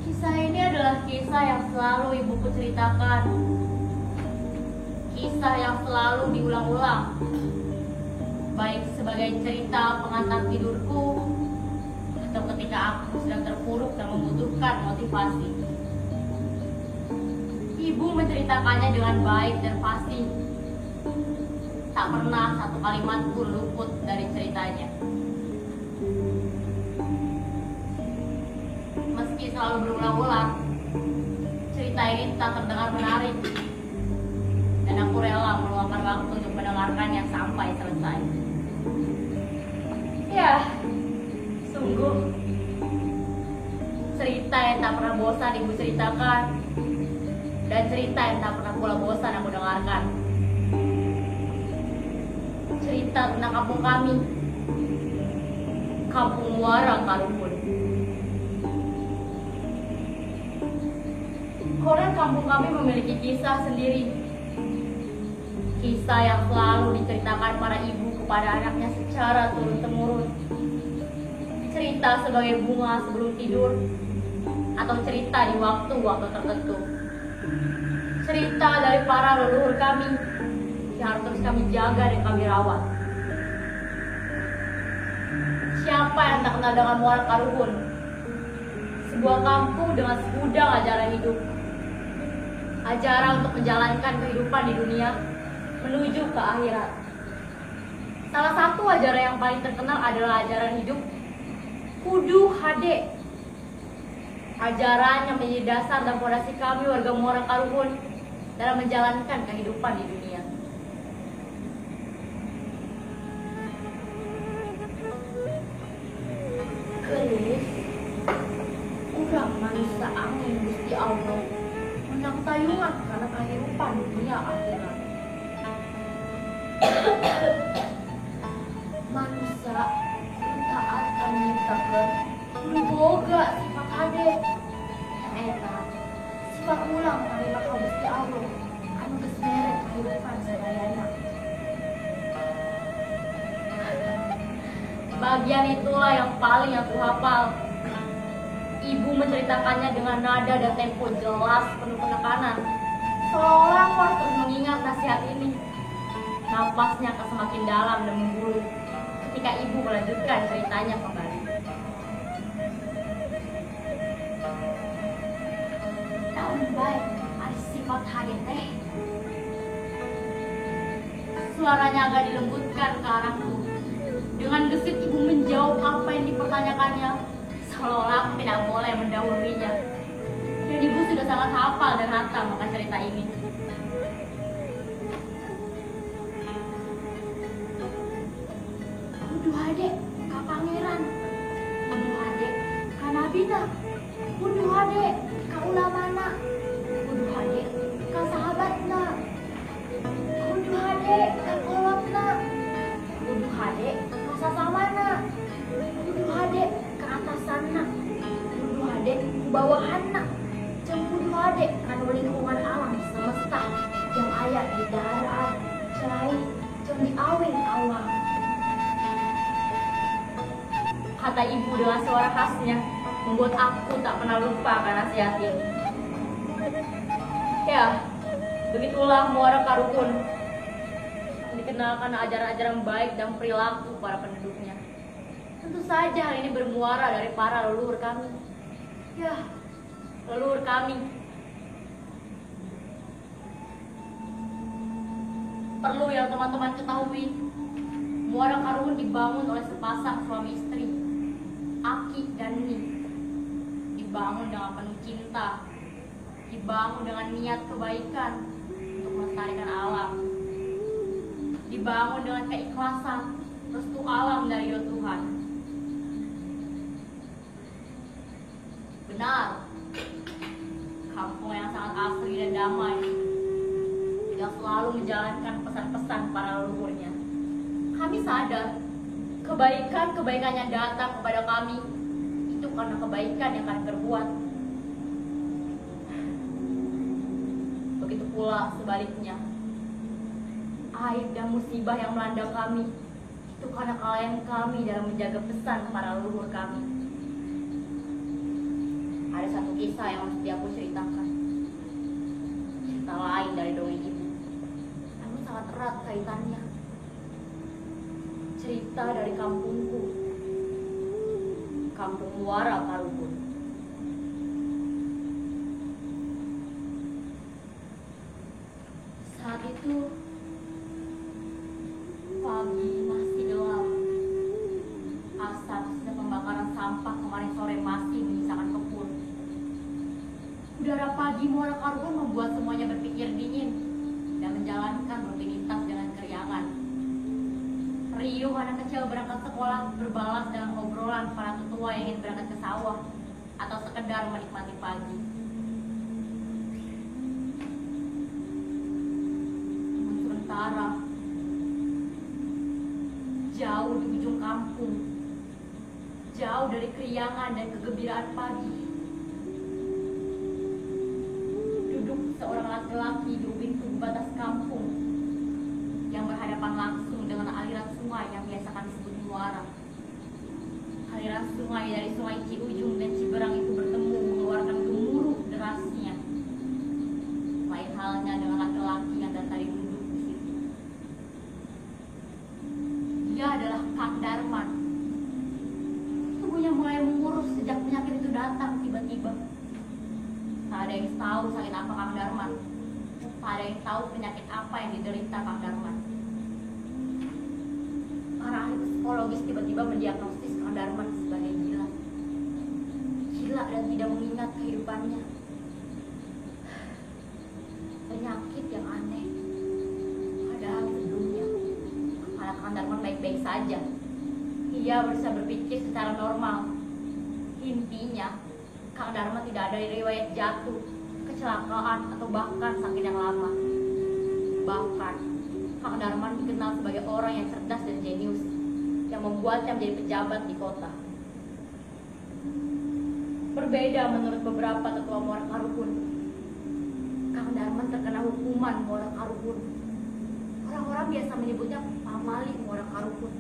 Kisah ini adalah kisah yang selalu ibuku ceritakan. Kisah yang selalu diulang-ulang, baik sebagai cerita pengantar tidurku atau ketika aku sedang terpuruk dan membutuhkan motivasi. Ibu menceritakannya dengan baik dan fasih. Tak pernah satu kalimat pun luput dari ceritanya. Meski selalu berulang-ulang, cerita ini tak terdengar menarik, dan aku rela meluangkan waktu untuk mendengarkannya sampai selesai. Ya, sungguh cerita yang tak pernah bosan ibu ceritakan, dan cerita yang tak pernah pula bosan aku dengarkan. Cerita tentang kampung kami, Kampung Muara Karuhun. Konon kampung kami memiliki kisah sendiri. Kisah yang selalu diceritakan para ibu kepada anaknya secara turun-temurun. Cerita sebagai bunga sebelum tidur, atau cerita di waktu-waktu tertentu. Cerita dari para leluhur kami yang harus terus kami jaga dan kami rawat. Siapa yang tak kenal dengan Muara Karuhun? Sebuah kampung dengan segudang ajaran hidup. Ajaran untuk menjalankan kehidupan di dunia menuju ke akhirat. Salah satu ajaran yang paling terkenal adalah ajaran hidup Kudu Hade. Ajaran yang menjadi dasar dan fondasi kami warga Muara Karuhun dalam menjalankan kehidupan di dunia. Gelis, urang manusia angin Gusti Allah, menang tayungan karena kehidupan dunia akhirat. Manusia taat kami nyiptakeun kudu boga sifat hade. Eta sifat ulang kami maka Gusti Allah anu geus mere kehidupan sadayana. Bagian itulah yang paling aku hafal. Ibu menceritakannya dengan nada dan tempo jelas penuh penekanan, seolah aku harus terus mengingat nasihat ini. Napasnya akan semakin dalam dan menggulu ketika ibu melanjutkan ceritanya kembali. Tahun baik ada sifat hade teh. Suaranya agak dilembutkan ke arahku. Dengan gesit ibu menjawab apa yang dipertanyakannya, seolah aku tidak boleh mendahulunya. Dan ibu sudah sangat hafal dan hatam akan cerita ini. Kudu hade ka pangeran, kudu hade ka nabina, kudu hade ka ulamana, kudu hade ka sahabatna, kudu hade ka kolotna, kudu hade ka sasamana, kudu hade ka atasanna, kudu hade ku bawahanna, jeung kudu hade kana lingkungan alam semesta yang aya di darat, cai, jeung di awing awang. Kata ibu dengan suara khasnya membuat aku tak pernah lupa akan nasihat ini. Ya, begitulah Muara Karuhun, dikenalkan ajaran-ajaran baik dan perilaku para penduduknya. Tentu saja hal ini bermuara dari para leluhur kami. Ya, leluhur kami. Perlu yang teman-teman ketahui, Muara Karuhun dibangun oleh sepasang suami istri, Aki dan Ni. Dibangun dengan penuh cinta, dibangun dengan niat kebaikan untuk melestarikan alam, dibangun dengan keikhlasan restu alam dari Tuhan. Benar, kampung yang sangat asri dan damai, yang selalu menjalankan pesan-pesan para leluhurnya. Kami sadar Kebaikan-kebaikan yang datang kepada kami itu karena kebaikan yang kami perbuat. Begitu pula sebaliknya, aib dan musibah yang melanda kami itu karena kelalaian kami dalam menjaga pesan para leluhur kami. Ada satu kisah yang mesti aku ceritakan, cerita lain dari dongeng itu, namun sangat erat kaitannya. Cerita dari kampungku, Kampung Muara Karukun. Saat itu pagi masih gelap. Asap sisa pembakaran sampah kemarin sore masih menyisakan kebun. Udara pagi Muara Karukun membuat semuanya berpikir dingin dan menjalankan rutinitas dengan keriangan. Riuh anak kecil berangkat sekolah berbalas dengan obrolan para tetua yang ingin berangkat ke sawah atau sekedar menikmati pagi. Namun sementara, jauh di ujung kampung, jauh dari keriangan dan kegembiraan pagi, duduk seorang laki-laki di pintu batas kampung yang berhadapan langsung dengan aliran sungai yang biasa kami sebut muara. Aliran sungai dari Sungai Ciujung dan Ciberang itu bertemu mengeluarkan gemuruh derasnya. Lain halnya dengan laki-laki yang dari tadi duduk di situ. Dia adalah Kang Darman. Tubuhnya mulai mengurus sejak penyakit itu datang tiba-tiba. Tak ada yang tahu sakit apa Kang Darman. Tak ada yang tahu penyakit apa yang diderita Kang Darman. Para ahli psikologis tiba-tiba mendiagnosis Kang Darman sebagai gila. Gila dan tidak mengingat kehidupannya. Penyakit yang aneh. Padahal sebelumnya kepala Kang Darman baik-baik saja. Ia bisa berpikir secara normal. Intinya, Kang Darman tidak ada riwayat jatuh, kecelakaan, atau bahkan sakit yang lama. Bahkan, Kang Darman dikenal sebagai orang yang cerdas dan jenius, yang membuatnya menjadi pejabat di kota. Berbeda menurut beberapa tetua Muara Karukun, Kang Darman terkena hukuman Muara Karukun. Orang-orang biasa menyebutnya pamali Muara Karukun,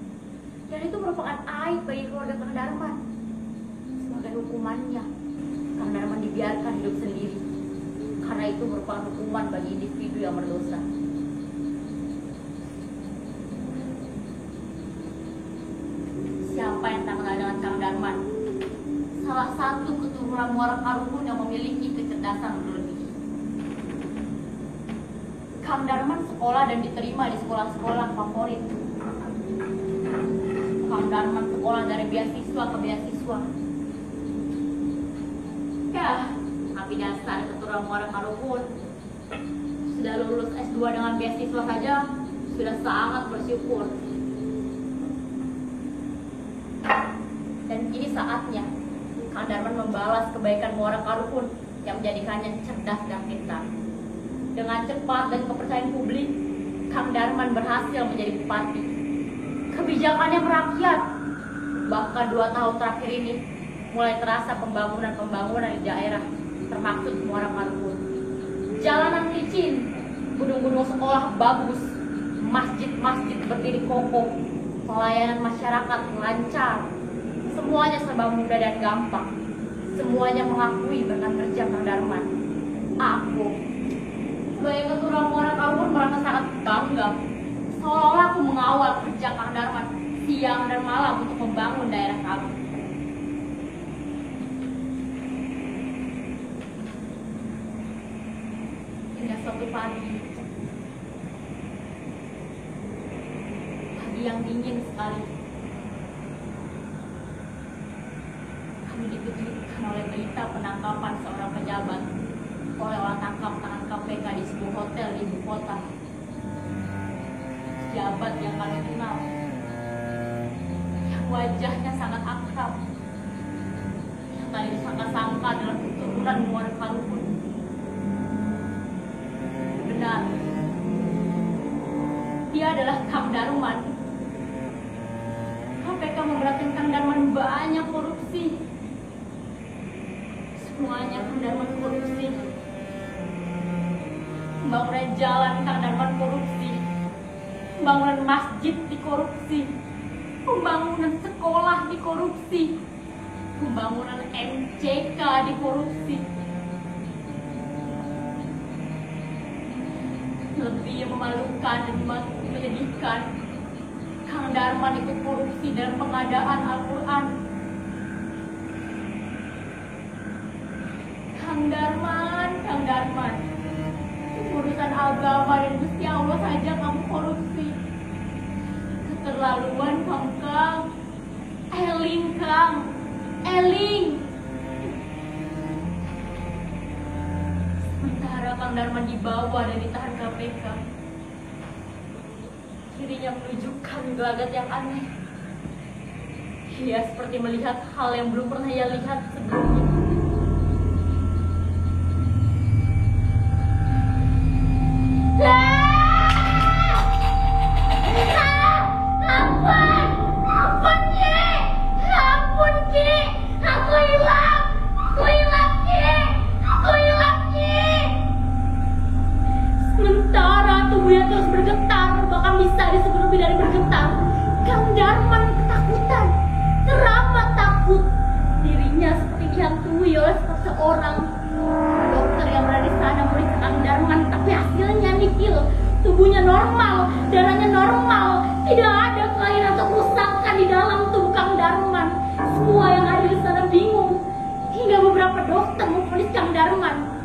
dan itu merupakan aib bagi keluarga Kang Darman. Sebagai hukumannya, Kang Darman dibiarkan hidup sendiri, karena itu merupakan hukuman bagi individu yang berdosa. Siapa yang tak kenal dengan Kang Darman? Salah satu keturunan Muara Karukun yang memiliki kecerdasan berlebih. Kang Darman sekolah dan diterima di sekolah-sekolah favorit. Kang Darman sekolah dari beasiswa ke beasiswa. Ya, tapi dasar keturunan Muara Karukun. Sudah lulus S2 dengan beasiswa saja, sudah sangat bersyukur. Dan kini saatnya Kang Darman membalas kebaikan Muara Karukun yang menjadikannya cerdas dan pintar. Dengan cepat dan kepercayaan publik, Kang Darman berhasil menjadi bupati. Kebijakannya merakyat. Bahkan 2 tahun terakhir ini mulai terasa pembangunan di daerah, termaksud Muara Karukun. Jalanan licin, gedung-gedung sekolah bagus, masjid-masjid berdiri kokoh, pelayanan masyarakat lancar. Semuanya serba mudah dan gampang. Semuanya mengakui berkat kerja Kang Darman. Aku, sebagai keturunan Muara Karukun, merasa sangat bangga. Seolah-olah aku mengawal kerja Kang Darman siang dan malam untuk membangun daerah kami. Hingga suatu pagi yang dingin sekali, dikejutkan oleh berita penangkapan seorang pejabat oleh olah tangkap tangan KPK di sebuah hotel di ibu kota. Pejabat yang kami kenal, yang wajahnya sangat akrab, yang tadi disangka-sangka adalah keturunan Muara Karukun. Benar, dia adalah Kang Darman. KPK memberatkan Kang Darman banyak korupsi. Semuanya Kang Darman korupsi. Pembangunan jalan Kang Darman korupsi. Pembangunan masjid dikorupsi. Pembangunan sekolah dikorupsi. Pembangunan MCK dikorupsi. Lebih yang memalukan dan menyedihkan, Kang Darman ikut korupsi dalam pengadaan Al-Quran. Kang Darman, urusan agama dan Gusti Allah saja kamu korupsi. Keterlaluan Kang. Eling. Sementara Kang Darman dibawa dan ditahan KPK, dirinya menunjukkan gelagat yang aneh. Ia seperti melihat hal yang belum pernah ia lihat sebelumnya. Ampun Ki, aku hilang Ki. Sementara tubuhnya terus bergetar, bahkan bisa disebut lebih dari bergetar, Kang Darman ketakutan, teramat takut. Dirinya seperti dihantui oleh seseorang. Dokter yang berada di sana memeriksa Kang Darman, tapi hasilnya nihil. Tubuhnya normal, darahnya normal, tidak ada kelainan atau kerusakan di dalam tubuh Kang Darman. Semua yang ada di sana bingung, hingga beberapa dokter memvonis Kang Darman